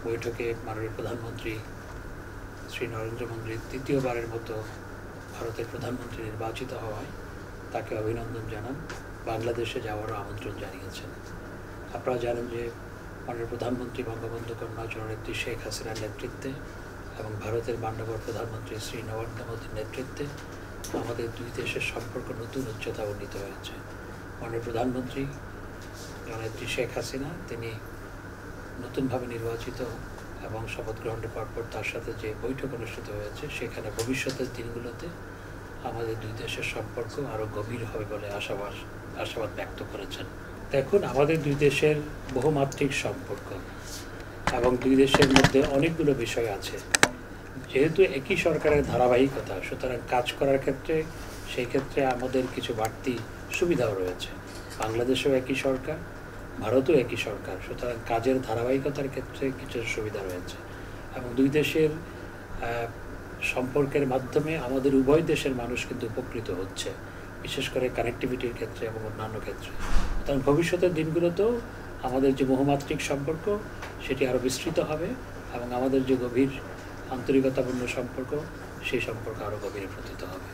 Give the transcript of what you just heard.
বৈঠকে মাননীয় প্রধানমন্ত্রী শ্রী নরেন্দ্র মোদী তৃতীয়বারের মতো ভারতের প্রধানমন্ত্রী নির্বাচিত হওয়ায় তাকে অভিনন্দন জানান, বাংলাদেশে যাওয়ারও আমন্ত্রণ জানিয়েছেন। আপনারা জানেন যে মাননীয় প্রধানমন্ত্রী বঙ্গবন্ধু কন্যা জননেত্রী শেখ হাসিনার নেতৃত্বে এবং ভারতের মাননীয় প্রধানমন্ত্রী শ্রী নরেন্দ্র মোদীর নেতৃত্বে আমাদের দুই দেশের সম্পর্ক নতুন উচ্চতা উন্নীত হয়েছে। মাননীয় প্রধানমন্ত্রী জননেত্রী শেখ হাসিনা তিনি নতুনভাবে নির্বাচিত এবং শপথ গ্রহণের পরপর তার সাথে যে বৈঠক অনুষ্ঠিত হয়েছে সেখানে ভবিষ্যতের দিনগুলোতে আমাদের দুই দেশের সম্পর্ক আরও গভীর হবে বলে আশাবাদ ব্যক্ত করেছেন। দেখুন, আমাদের দুই দেশের বহুমাত্রিক সম্পর্ক এবং দুই দেশের মধ্যে অনেকগুলো বিষয় আছে। যেহেতু একই সরকারের ধারাবাহিকতা, সুতরাং কাজ করার ক্ষেত্রে সেই ক্ষেত্রে আমাদের কিছু বাড়তি সুবিধাও রয়েছে। বাংলাদেশেও একই সরকার, ভারতেও একই সরকার, সুতরাং কাজের ধারাবাহিকতার ক্ষেত্রে কিছু সুবিধা রয়েছে এবং দুই দেশের সম্পর্কের মাধ্যমে আমাদের উভয় দেশের মানুষ কিন্তু উপকৃত হচ্ছে, বিশেষ করে কানেক্টিভিটির ক্ষেত্রে এবং অন্যান্য ক্ষেত্রে। কারণ ভবিষ্যতের দিনগুলোতেও আমাদের যে বহুমাত্রিক সম্পর্ক সেটি আরও বিস্তৃত হবে এবং আমাদের যে গভীর আন্তরিকতাপূর্ণ সম্পর্ক সেই সম্পর্ক আরও গভীরে প্রতীত হবে।